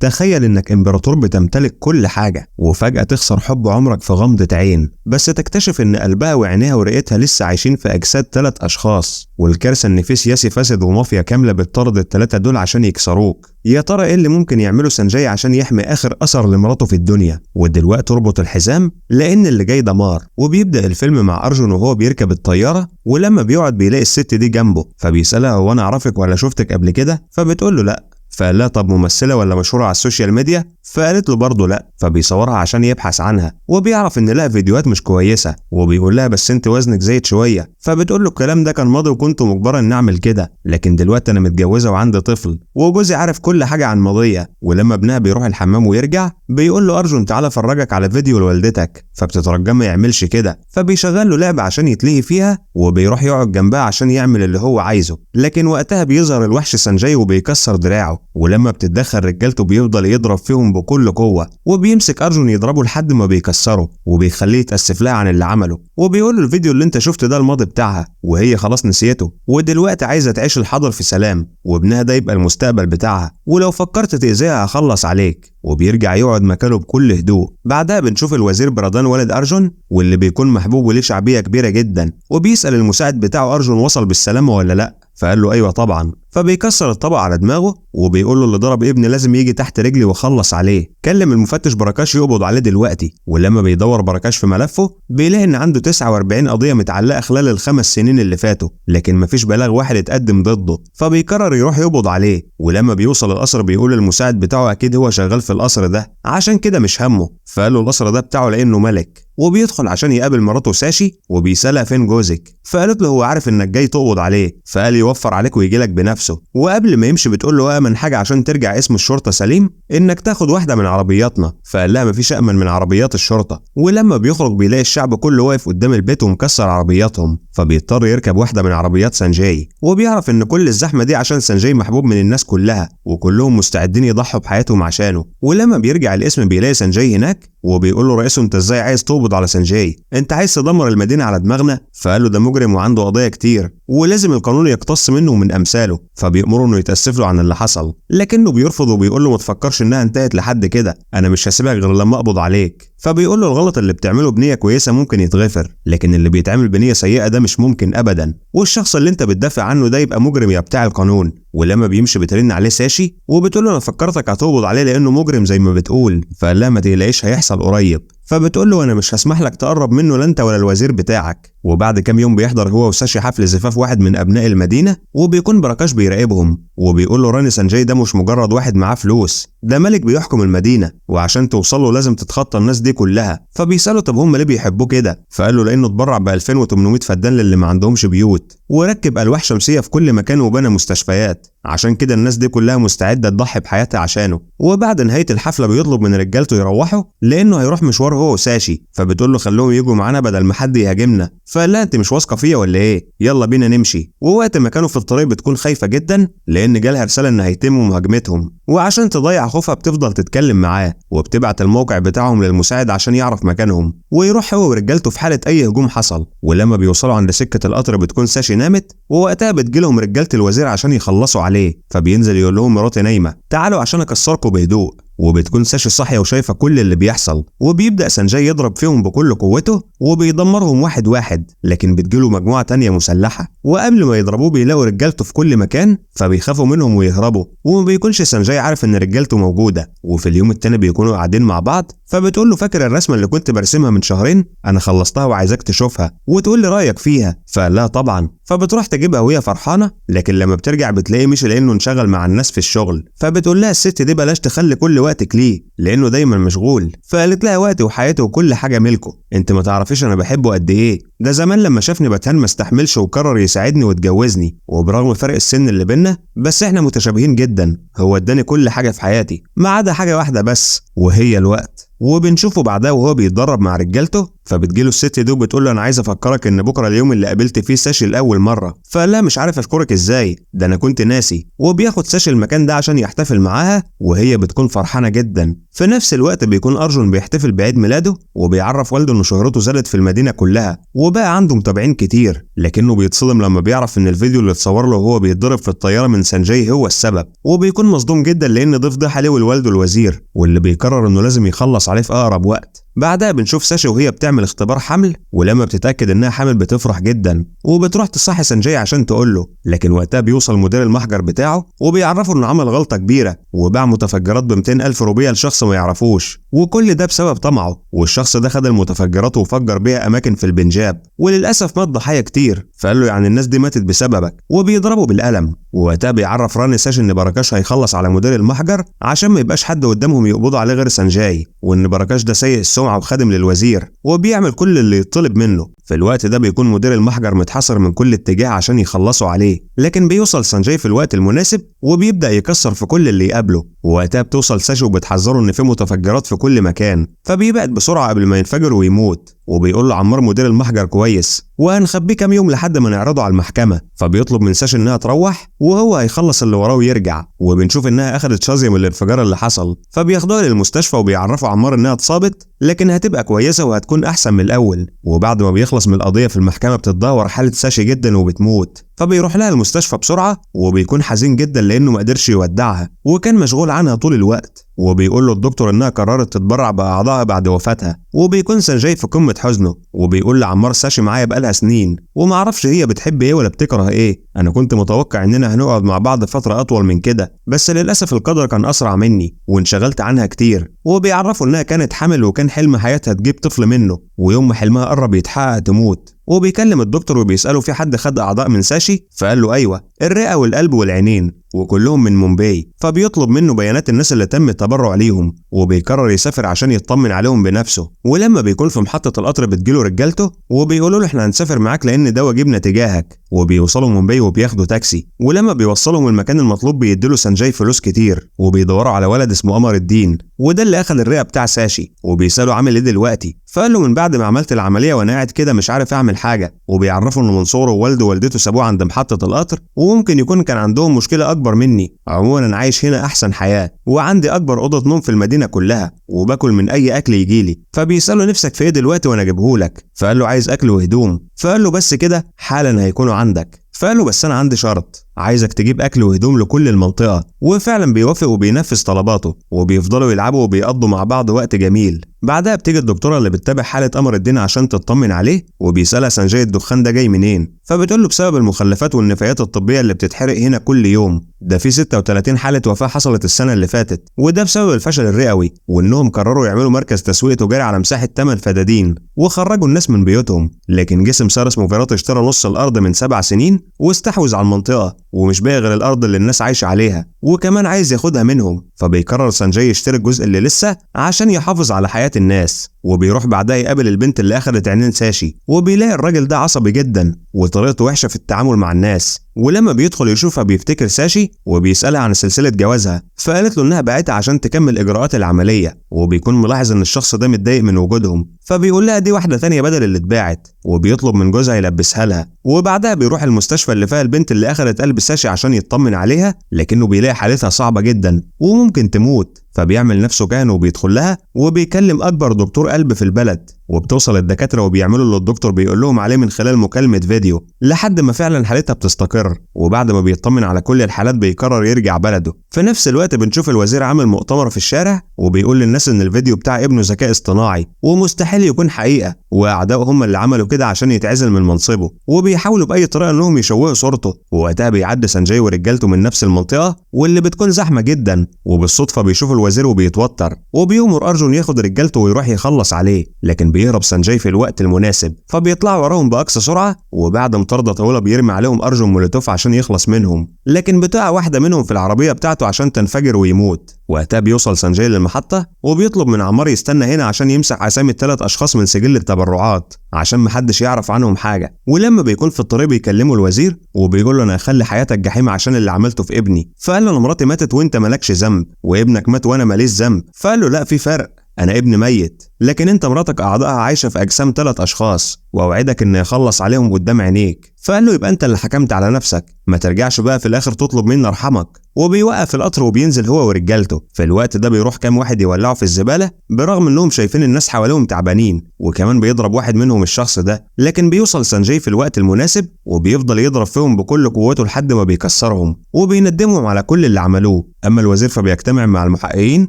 تخيل انك امبراطور بتمتلك كل حاجة وفجأة تخسر حب عمرك في غمضة عين، بس تكتشف ان قلبها وعينيها ورئتها لسه عايشين في اجساد 3 اشخاص، والكارثة ان في سياسي فاسد ومافيا كاملة بتطرد ال3 دول عشان يكسروك. يا ترى ايه اللي ممكن يعمله سانجاي عشان يحمي اخر اثر لمراته في الدنيا؟ ودلوقتي اربط الحزام لان اللي جاي دمار. وبيبدأ الفيلم مع ارجون وهو بيركب الطيارة، ولما بيقعد بيلاقي الست دي جنبه، فبيسألها هو انا اعرفك ولا شفتك قبل كده؟ فبتقول له لا. فقال لها طب ممثلة ولا مشهورة على السوشيال ميديا؟ فقالت له برضه لا. فبيصورها عشان يبحث عنها، وبيعرف ان لها فيديوهات مش كويسة، وبيقول لها بس انت وزنك زايد شوية. فبتقول له الكلام ده كان ماضي وكنت مجبرة ان اعمل كده، لكن دلوقتي انا متجوزة وعندي طفل، وجوزي عارف كل حاجة عن ماضية. ولما ابنها بيروح الحمام ويرجع بيقول له ارجون تعالى افرجك على فيديو لوالدتك، فبتترجى ما يعملش كده. فبيشغل له لعبة عشان يتلهي فيها، وبيروح يقعد جنبها عشان يعمل اللي هو عايزه. لكن وقتها بيظهر الوحش سانجاي وبيكسر دراعه، ولما بتتدخل رجالته بيفضل يضرب فيهم بكل قوة، وبيمسك ارجون يضربه لحد ما بيكسره، وبيخليه يتأسف لها عن اللي عمله، وبيقول له الفيديو اللي انت شفته ده الماضي بتاعها، وهي خلاص نسيته، ودلوقتي عايزة تعيش الحاضر في سلام، وابنها ده يبقى المستقبل بتاعها، ولو فكرت تأذيها هخلص عليك. وبيرجع يقعد مكانه بكل هدوء. بعدها بنشوف الوزير برادان والد ارجون، واللي بيكون محبوب وليه شعبية كبيرة جدا، وبيسأل المساعد بتاعه ارجون وصل بالسلامة ولا لا؟ فقال له ايوه طبعا. فبيكسر الطبق على دماغه، وبيقول له اللي ضرب ابني لازم يجي تحت رجلي وخلص عليه. كلم المفتش براكاش يقبض عليه دلوقتي. ولما بيدور براكاش في ملفه بيلاقي ان عنده 49 قضية متعلقة خلال ال5 سنين اللي فاتوا، لكن مفيش بلاغ واحد اتقدم ضده. فبيقرر يروح يقبض عليه. ولما بيوصل القصر بيقول للمساعد بتاعه اكيد هو شغال في القصر ده عشان كده مش همه، فقال له القصر ده بتاعه لانه ملك. وبيدخل عشان يقابل مراته ساشي، وبيسألها فين جوزك؟ فقالت له هو عارف انك جاي تقبض عليه، فقال يوفر عليك ويجيلك بنفسه. وقبل ما يمشي بتقول له أأمن حاجة عشان ترجع اسم الشرطة سليم انك تاخد واحدة من عربياتنا. فقال لها مفيش أأمن من عربيات الشرطة. ولما بيخرج بيلاقي الشعب كله واقف قدام البيت ومكسر عربياتهم، فبيضطر يركب واحدة من عربيات سانجاي. وبيعرف ان كل الزحمة دي عشان سانجاي محبوب من الناس كلها، وكلهم مستعدين يضحوا بحياتهم عشانه. ولما بيرجع الاسم بيلاقي سانجاي هناك، وبيقول له رئيسه انت ازاي عايز تقبض على سانجاي؟ انت عايز تدمر المدينة على دماغنا؟ فقال له ده مجرم وعنده قضايا كتير، ولازم القانون يقتص منه ومن امثاله. فبيأمره انه يتأسف له عن اللي حصل، لكنه بيرفض وبيقول له ما تفكرش انها انتهت لحد كده، انا مش هسيبك غير لما اقبض عليك. فبيقول له الغلط اللي بتعمله بنية كويسة ممكن يتغفر، لكن اللي بيتعمل بنية سيئة ده مش ممكن ابدا، والشخص اللي انت بتدافع عنه ده يبقى مجرم يا بتاع القانون. ولما بيمشي بترن عليه ساشي، وبتقول له انا فكرتك هتقبض عليه لانه مجرم زي ما بتقول. فقال لها ما تقلقيش هيحصل قريب. فبتقول له انا مش هسمح لك تقرب منه لا انت ولا الوزير بتاعك. وبعد كام يوم بيحضر هو وساشي حفل زفاف واحد من ابناء المدينه، وبيكون براكاش بيراقبهم، وبيقول له راني سانجاي ده مش مجرد واحد معاه فلوس، ده ملك بيحكم المدينه، وعشان توصل له لازم تتخطى الناس دي كلها. فبيساله طب هم ليه بيحبوه كده؟ فقال له لانه اتبرع ب 2800 فدان للي ما عندهمش بيوت، وركب الواح شمسيه في كل مكان وبنى مستشفيات، عشان كده الناس دي كلها مستعده تضحي بحياتها عشانه. وبعد نهايه الحفله بيطلب من رجالته يروحوا لانه هيروح مشوار هو وساشي. فبتقول له خلوهم يجوا معانا بدل ما حد يهاجمنا. فقال لها انت مش واثقه فيا ولا ايه؟ يلا بينا نمشي. ووقت ما كانوا في الطريق بتكون خايفه جدا لان جالها رساله ان هيتموا مهاجمتهم، وعشان تضيع خوفها بتفضل تتكلم معاه، وبتبعت الموقع بتاعهم للمساعد عشان يعرف مكانهم، ويروح هو ورجالته في حاله اي هجوم حصل. ولما بيوصلوا عند سكه القطر بتكون ساشي نامت، ووقتها بتجيلهم رجاله الوزير عشان يخلصوا عليه. فبينزل يقول لهم مراتي نايمه، تعالوا عشان اكسركم بهدوء. وبتكون ساشي صاحيه وشايفه كل اللي بيحصل، وبيبدا سانجاي يضرب فيهم بكل قوته وبيدمرهم واحد واحد، لكن بتجيله مجموعه تانية مسلحه، وقبل ما يضربوه بيلاقوا رجالته في كل مكان، فبيخافوا منهم ويهربوا. وما بيكونش سانجاي عارف ان رجالته موجوده. وفي اليوم التاني بيكونوا قاعدين مع بعض، فبتقول له فاكر الرسمه اللي كنت برسمها من شهرين؟ انا خلصتها وعايزاك تشوفها وتقول لي رايك فيها. فقال لها طبعا. فبتروح تجيبها وهي فرحانه، لكن لما بترجع بتلاقيه مشي لانه انشغل مع الناس في الشغل. فبتقول لها الست دي بلاش تخلي كل وقتك ليه لانه دايما مشغول. فقالت لها وقتي وحياتي وكل حاجه ملكه، انت ما تعرفيش انا بحبه قد ايه، ده زمان لما شافني بتهان ما استحملش وقرر يساعدني واتجوزني، وبرغم فرق السن اللي بينا بس احنا متشابهين جدا، هو اداني كل حاجه في حياتي ما عدا حاجه واحده بس وهي الوقت. وبنشوفه بعدها وهو بيتدرب مع رجالته، فبتجيله الست دي وبتقول له انا عايز افكرك ان بكره اليوم اللي قابلت فيه ساشي لاول مره. فقال لها مش عارف اشكرك ازاي، ده انا كنت ناسي. وبياخد ساشي المكان ده عشان يحتفل معاها وهي بتكون فرحانه جدا. في نفس الوقت بيكون ارجون بيحتفل بعيد ميلاده وبيعرف والده ان شهرته زادت في المدينه كلها وبقى عنده متابعين كتير، لكنه بيتصدم لما بيعرف ان الفيديو اللي اتصور له وهو بيتضرب في الطياره من سانجاي هو السبب، وبيكون مصدوم جدا لان ضيف ده عليه والوالده الوزير، واللي بيقرر انه لازم يخلص عليه في اقرب وقت. بعدها بنشوف ساشي وهي بتعمل اختبار حمل، ولما بتتاكد انها حامل بتفرح جدا وبتروح تصحي سانجاي عشان تقول له، لكن وقتها بيوصل مدير المحجر بتاعه وبيعرفه انه عمل غلطه كبيره وباع متفجرات ب 200,000 روبيه لشخص ما يعرفوش، وكل ده بسبب طمعه. والشخص ده خد المتفجرات وفجر بيها اماكن في البنجاب، وللاسف مات ضحايا كتير. فقال له يعني الناس دي ماتت بسببك، وبيضربه بالقلم. ووقتها بيعرف راني ساشي ان براكاش هيخلص على مدير المحجر عشان ما يبقاش حد قدامهم يقبضوا عليه غير سانجاي، وان براكاش ده سيء السمعه وخادم للوزير وبيعمل كل اللي يطلب منه. في الوقت ده بيكون مدير المحجر متحاصر من كل اتجاه عشان يخلصوا عليه، لكن بيوصل سانجاي في الوقت المناسب وبيبدا يكسر في كل اللي يقابله. ووقتها بتوصل ساشي وبتحذره ان في متفجرات في كل مكان، فبيبعد بسرعه قبل ما ينفجر ويموت. وبيقول له عمار مدير المحجر كويس وهنخبيه كام يوم لحد ما نعرضه على المحكمه. فبيطلب من ساشي انها تروح وهو هيخلص اللي وراه ويرجع. وبنشوف انها اخذت شظيه من الانفجار اللي حصل، فبياخدوها للمستشفى وبيعرفوا عمار انها اتصابت لكن هتبقى كويسه وهتكون احسن من الاول. وبعد ما بيخلص من القضيه في المحكمه بتتدهور حاله ساشي جدا وبتموت، فبيروح لها المستشفى بسرعه وبيكون حزين جدا لانه ما قدرش يودعها وكان مشغول عنها طول الوقت. وبيقول له الدكتور انها قررت تتبرع باعضائها بعد وفاتها، وبيكون سانجاي في قمه حزنه وبيقول لعمار ساشي معايا بقالها سنين ومعرفش هي بتحب ايه ولا بتكره ايه، انا كنت متوقع اننا هنقعد مع بعض فتره اطول من كده بس للاسف القدر كان اسرع مني وانشغلت عنها كتير. وبيعرفوا انها كانت حامل وكان حلم حياتها تجيب طفل منه، ويوم ما حلمها قرب يتحقق تموت. وبيكلم الدكتور وبيسأله في حد خد أعضاء من ساشي؟ فقال له أيوة، الرئة والقلب والعينين وكلهم من مومباي. فبيطلب منه بيانات الناس اللي تم التبرع ليهم وبيقرر يسافر عشان يطمن عليهم بنفسه. ولما بيكون في محطة القطر بتجيله رجالته وبيقولوا له احنا هنسافر معاك لأن ده واجبنا تجاهك. وبيوصلوا مومباي وبياخدوا تاكسي، ولما بيوصلهم المكان المطلوب بيديله سانجاي فلوس كتير وبيدوروا على ولد اسمه قمر الدين وده اللي أخذ الرئة بتاع ساشي. وبيسأله عامل ايه دلوقتي؟ فقال له من بعد ما عملت العملية وانا قاعد كده مش عارف اعمل حاجة. وبيعرفوا انه من صغره والده ووالدته سابوه عند محطة القطر وممكن يكون كان عندهم مشكلة اكبر مني. عموما انا عايش هنا احسن حياة وعندي اكبر اوضة نوم في المدينة كلها وباكل من اي اكل يجيلي. فبيسأله نفسك في ايه دلوقتي وانا اجيبهولك؟ فقال له عايز اكل وهدوم. فقال له بس كده؟ حالا هيكونوا عندك. فقال له بس انا عندي شرط، عايزك تجيب اكل وهدوم لكل المنطقة. وفعلا بيوافق وبينفذ طلباته وبيفضلوا يلعبوا وبيقضوا مع بعض وقت جميل. بعدها بتيجي الدكتورة اللي بتتابع حالة قمر الدين عشان تطمن عليه وبيسألها سانجاي الدخان ده جاي منين؟ فبتقول له بسبب المخلفات والنفايات الطبية اللي بتتحرق هنا كل يوم، ده في 36 حالة وفاة حصلت السنة اللي فاتت وده بسبب الفشل الرئوي. وانهم قرروا يعملوا مركز تسويق تجاري على مساحة 8 فدادين وخرجوا الناس من بيوتهم، لكن جسم سارس موفيرات اشترى نص الارض من 7 سنين واستحوذ على المنطقة ومش باقي غير الارض اللي الناس عايشة عليها وكمان عايز ياخدها منهم. فبيقرر سانجاي يشتري الجزء اللي لسه عشان يحافظ على حياة الناس. وبيروح بعدها يقابل البنت اللي اخدت عينين ساشي وبيلاقي الراجل ده عصبي جدا وطريقته وحشة في التعامل مع الناس. ولما بيدخل يشوفها بيفتكر ساشي وبيسألها عن سلسلة جوازها، فقالت له انها بعتها عشان تكمل اجراءات العملية. وبيكون ملاحظ ان الشخص ده متضايق من وجودهم فبيقول لها دي واحدة تانية بدل اللي اتباعت وبيطلب من جوزها يلبسها لها. وبعدها بيروح المستشفى اللي فيها البنت اللي اخدت قلب ساشي عشان يطمن عليها، لكنه بيلاقي حالتها صعبة جدا وممكن تموت. فبيعمل نفسه كاهن وبيدخل لها وبيكلم اكبر دكتور قلب في البلد. وبتوصل الدكاتره وبيعملوا اللي الدكتور بيقول لهم عليه من خلال مكالمه فيديو لحد ما فعلا حالتها بتستقر. وبعد ما بيطمن على كل الحالات بيقرر يرجع بلده. في نفس الوقت بنشوف الوزير عامل مؤتمر في الشارع وبيقول للناس ان الفيديو بتاع ابنه ذكاء اصطناعي ومستحيل يكون حقيقه واعدائه هم اللي عملوا كده عشان يتعزل من منصبه وبيحاولوا باي طريقه انهم يشوهوا صورته. ووقتها بيعدي سانجاي ورجالته من نفس المنطقه واللي بتكون زحمه جدا وبالصدفه بيشوف الوزير وبيتوتر وبيأمر ارجون ياخد رجالته ويروح يخلص عليه، لكن بيهرب سانجاي في الوقت المناسب فبيطلع وراهم باقصى سرعه. وبعد مطارده طويله بيرمي عليهم ارجون مولوتوف عشان يخلص منهم، لكن بتقع واحده منهم في العربيه بتاعته عشان تنفجر ويموت. وقتها بيوصل سانجاي للمحطه وبيطلب من عمار يستنى هنا عشان يمسح اسامي ال3 اشخاص من سجل التبرعات عشان محدش يعرف عنهم حاجه. ولما بيكون في الطريق بيكلمه الوزير وبيقول له انا هخلي حياتك جحيم عشان اللي عملته في ابني. فقال له انا مراتي ماتت وانت مالكش ذنب وابنك مات وانا ماليش ذنب. فقال له لا في فرق، انا ابن ميت، لكن انت مراتك اعضائها عايشه في اجسام 3 اشخاص، واوعدك ان يخلص عليهم قدام عينيك. فقال له يبقى انت اللي حكمت على نفسك، ما ترجعش بقى في الاخر تطلب مني ارحمك. وبيوقف القطر وبينزل هو ورجالته. في الوقت ده بيروح كام واحد يولعوا في الزباله، برغم انهم شايفين الناس حواليهم تعبانين، وكمان بيضرب واحد منهم الشخص ده. لكن بيوصل سانجاي في الوقت المناسب وبيفضل يضرب فيهم بكل قوته لحد ما بيكسرهم وبيندمهم على كل اللي عملوه. اما الوزير فبيجتمع مع المحققين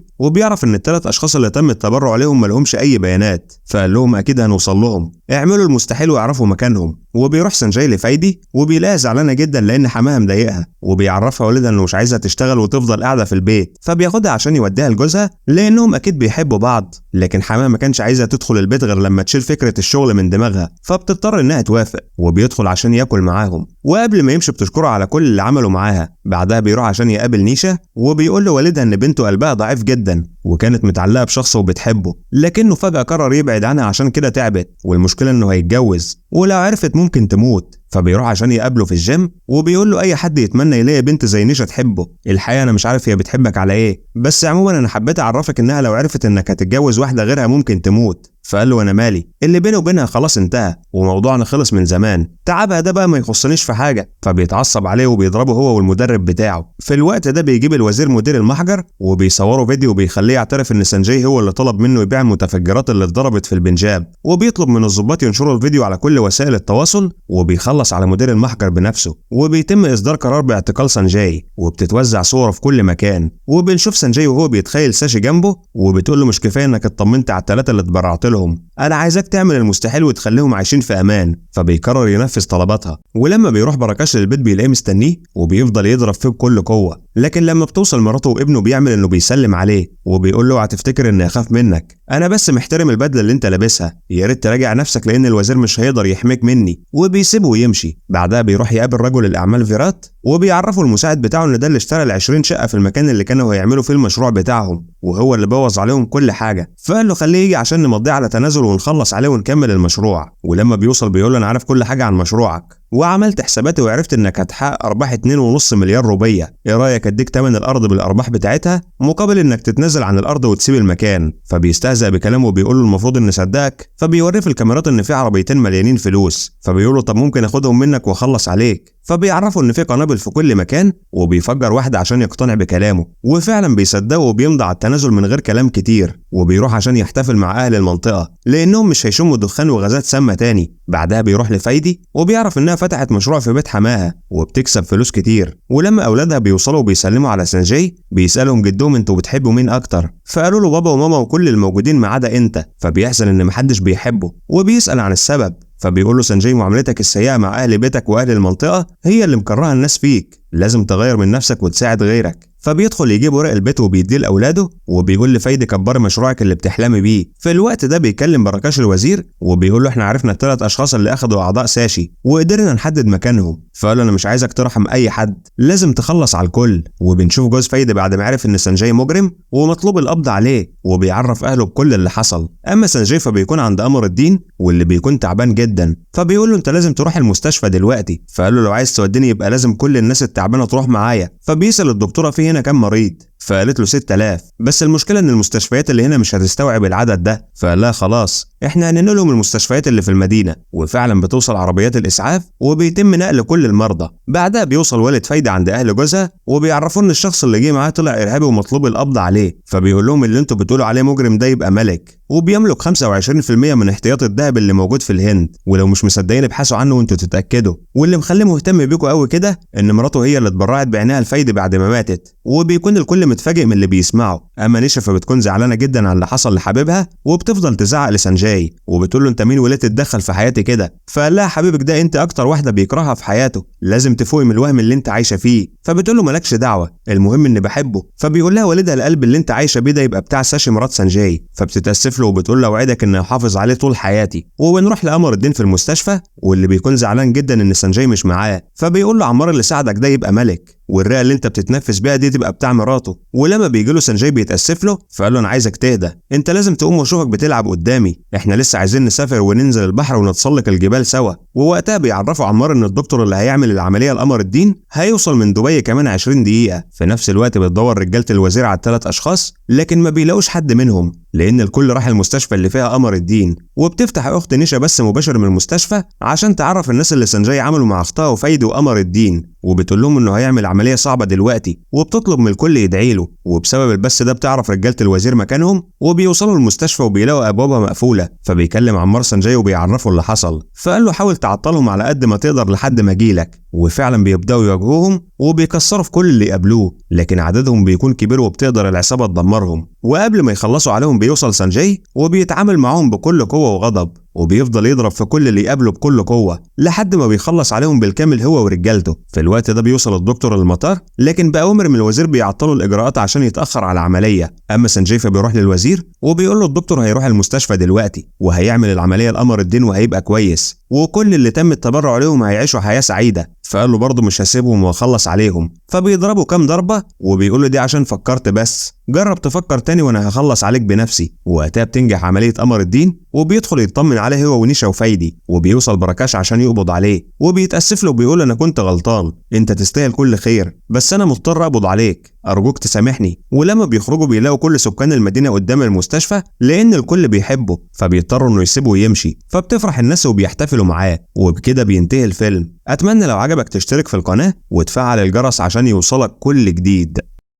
وبيعرف ان ال3 اشخاص اللي تم التبرع عليهم مالهمش اي بيانات، فقال لهم اكيد هنوصل لهم، اعملوا المستحيل ويعرفوا مكانهم. وبيروح سانجاي لفايدي وبيلاقيها زعلانه جدا لان حماها مضايقها، وبيعرفها والدها انه مش عايزها تشتغل وتفضل قاعده في البيت، فبياخدها عشان يوديها لجوزها لانهم اكيد بيحبوا بعض. لكن حماها ما كانش عايزها تدخل البيت غير لما تشيل فكره الشغل من دماغها، فبتضطر انها توافق وبيدخل عشان ياكل معاهم. وقبل ما يمشي بتشكره على كل اللي عمله معاها. بعدها بيروح عشان يقابل نيشا وبيقول لوالدها ان بنته قلبها ضعيف جدا وكانت متعلقه بشخص وبتحبه، لكنه فجاه قرر يبعد عنها عشان كده تعبت، والمشكله انه هيتجوز ولو عرفت ممكن تموت. فبيروح عشان يقابله في الجيم وبيقول له اي حد يتمنى يلاقي بنت زي نيشا تحبه. الحقيقه انا مش عارف هي بتحبك على ايه، بس عموما انا حبيت اعرفك انها لو عرفت انك هتتجوز واحده غيرها ممكن تموت. فقال له انا مالي، اللي بيني وبينها خلاص انتهى وموضوعنا خلص من زمان، تعبها ده بقى ما يخصنيش في حاجه. فبيتعصب عليه وبيضربه هو والمدرب بتاعه. في الوقت ده بيجيب الوزير مدير المحجر وبيصوروا فيديو وبيخليه يعترف ان سانجاي هو اللي طلب منه يبيع المتفجرات اللي اتضربت في البنجاب، وبيطلب من الضباط ينشروا الفيديو على كل وسائل التواصل، وبيخلص على مدير المحجر بنفسه. وبيتم اصدار قرار باعتقال سانجاي وبتتوزع صوره في كل مكان. وبنشوف سانجاي وهو بيتخيل ساشي جنبه وبتقول له مش كفايه انك اطمنت على ال3 اللي اتبرعت لهم، انا عايزك تعمل المستحيل وتخليهم عايشين في امان. فبيقرر ينفذ طلباتها. ولما بيروح براكاش للبيت بيلاقيه مستنيه وبيفضل يضرب فيه بكل قوه. لكن لما بتوصل مراته وابنه بيعمل انه بيسلم عليه وبيقول له هتفتكر اني اخاف منك، انا بس محترم البدله اللي انت لابسها، يا ريت تراجع نفسك لان الوزير مش هيقدر يحميك مني. وبيسيبه ويمشي. بعدها بيروح يقابل رجل الاعمال فيرات وبيعرفه المساعد بتاعه ان ده اللي اشترى ال20 شقه في المكان اللي كانوا هيعملوا فيه المشروع بتاعهم، وهو اللي بوظ عليهم كل حاجه. فقال له خليه يجي عشان نمضيه على تنازل ونخلص عليه ونكمل المشروع. ولما بيوصل بيقول له انا عارف كل حاجه عن مشروعك وعملت حساباتي وعرفت انك هتحقق ارباح 2.5 مليار روبيه، ايه رايك اديك تمن الارض بالارباح بتاعتها مقابل انك تتنازل عن الارض وتسيب المكان. فبيستهزأ بكلامه وبيقول له المفروض ان نصدقك. فبيوريه في الكاميرات ان في عربيتين مليانين فلوس، فبيقول له طب ممكن اخدهم منك واخلص عليك. فبيعرفوا ان في قنابل في كل مكان وبيفجر واحده عشان يقتنع بكلامه، وفعلا بيصدقه وبيمضي على التنازل من غير كلام كتير. وبيروح عشان يحتفل مع اهل المنطقه لانهم مش هيشموا دخان وغازات سامه تاني. بعدها بيروح لفايدي وبيعرف انها فتحت مشروع في بيت حماها وبتكسب فلوس كتير. ولما اولادها بيوصلوا وبيسلموا على سانجاي بيسالهم جدهم انتوا بتحبوا مين اكتر، فقالوا له بابا وماما وكل الموجودين ما عدا انت. فبيحزن ان محدش بيحبه وبيسال عن السبب. فبيقول له سانجاي معاملتك السيئه مع اهل بيتك واهل المنطقه هي اللي مكرهه الناس فيك، لازم تغير من نفسك وتساعد غيرك. فبيدخل يجيب ورق البيت وبيديه لاولاده وبيقول لفايدي كبري مشروعك اللي بتحلمي بيه. في الوقت ده بيكلم براكاش الوزير وبيقول له احنا عرفنا ال3 اشخاص اللي اخذوا اعضاء ساشي وقدرنا نحدد مكانهم. فقال له انا مش عايزك ترحم اي حد، لازم تخلص على الكل. وبنشوف جوز فايدي بعد ما عرف ان سانجاي مجرم ومطلوب القبض عليه وبيعرف اهله بكل اللي حصل. اما سانجاي فبيكون عند امر الدين واللي بيكون تعبان جدا، فبيقول له انت لازم تروح المستشفى دلوقتي. فقال له لو عايز توديني يبقى لازم كل الناس التعبانه تروح معايا. فبيسال الدكتوره في هنا كام مريض، فقالت له 6000، بس المشكله ان المستشفيات اللي هنا مش هتستوعب العدد ده. فقال لها خلاص احنا هننقل لهم المستشفيات اللي في المدينه. وفعلا بتوصل عربيات الاسعاف وبيتم نقل كل المرضى. بعدها بيوصل والد فايدة عند اهل جوزها وبيعرفوا ان الشخص اللي جه معاه طلع ارهابي ومطلوب القبض عليه. فبيقول لهم اللي انتوا بتقولوا عليه مجرم ده يبقى ملك وبيملك 25% من احتياط الذهب اللي موجود في الهند، ولو مش مصدقين ابحثوا عنه وانتوا تتاكدوا. واللي مخليه مهتم بيكوا قوي كده ان مراته هي اللي اتبرعت بعينها لفايدة بعد ما ماتت، وبيكون الكل متفاجئ من اللي بيسمعه. اما نيشا فبتكون زعلانه جدا عن اللي حصل لحبيبها وبتفضل تزعق لسانجاي وبتقول له انت مين وليه تتدخل في حياتي كده. فقال لها حبيبك ده انت اكتر واحده بيكرهها في حياته، لازم تفوقي من الوهم اللي انت عايشه فيه. فبتقول له مالكش دعوه، المهم اني بحبه. فبيقول لها والدها القلب اللي انت عايشه بيه ده يبقى بتاع ساشي مرات سانجاي. فبتتاسف له وبتقول له اوعدك اني احافظ عليه طول حياتي. وبنروح لامر الدين في المستشفى واللي بيكون زعلان جدا ان سانجاي مش معاه. فبيقول له عمار اللي ساعدك ده يبقى ملك والرئه اللي انت بتتنفس بيها دي تبقى بتاع مراته. ولما بيجي له سانجاي بيتاسف له فقال له انا عايزك تهدى، انت لازم تقوم واشوفك بتلعب قدامي، احنا لسه عايزين نسافر وننزل البحر ونتسلق الجبال سوا. ووقتها بيعرفوا عمار ان الدكتور اللي هيعمل العمليه لقمر الدين هيوصل من دبي كمان 20 دقيقه. في نفس الوقت بتدور رجاله الوزير على ال3 اشخاص، لكن ما بيلاقوش حد منهم لان الكل راح المستشفى اللي فيها قمر الدين. وبتفتح اخت نشا بث مباشر من المستشفى عشان تعرف الناس اللي سنجاي عملوا مع اختها وفايدي وقمر الدين، وبتقول لهم انه هيعمل عمليه صعبه دلوقتي، وبتطلب من الكل يدعي له. وبسبب البث ده بتعرف رجاله الوزير مكانهم وبيوصلوا المستشفى وبيلاقوا ابوابها مقفوله. فبيكلم عمار سنجاي وبيعرفه اللي حصل، فقال له حاول تعطلهم على قد ما تقدر لحد ما اجيلك. وفعلا بيبداوا يواجهوهم وبيكسروا في كل اللي يقابلوه، لكن عددهم بيكون كبير وبتقدر العصابه تدمرهم. وقبل ما يخلصوا عليهم بيوصل سنجاي وبيتعامل معاهم بكل قوه وغضب، وبيفضل يضرب في كل اللي يقابله بكل قوه لحد ما بيخلص عليهم بالكامل هو ورجالته. في الوقت ده بيوصل الدكتور للمطار، لكن بأوامر من الوزير بيعطلوا الاجراءات عشان يتاخر على العمليه. اما سنجاي فبيروح للوزير وبيقول له الدكتور هيروح المستشفى دلوقتي وهيعمل العمليه لقمر الدين وهيبقى كويس، وكل اللي تم التبرع عليهم هيعيشوا حياه سعيده. فقال له برضه مش هسيبهم واخلص عليهم. فبيضربوا كام ضربه وبيقول له دي عشان فكرت بس، جرب تفكر تاني وانا هخلص عليك بنفسي. وقتها بتنجح عمليه قمر الدين وبيدخل يطمن عليه هو ونيشا وفايدي، وبيوصل براكاش عشان يقبض عليه وبيتاسف له وبيقول انا كنت غلطان، انت تستاهل كل خير بس انا مضطر اقبض عليك، ارجوك تسامحني. ولما بيخرجوا بيلاقوا كل سكان المدينه قدام المستشفى لان الكل بيحبه، فبيضطروا انه يسيبه ويمشي. فبتفرح الناس وبيحتفلوا معاه، وبكده بينتهي الفيلم. اتمنى لو عجبك تشترك في القناه وتفعل الجرس عشان يوصلك كل جديد.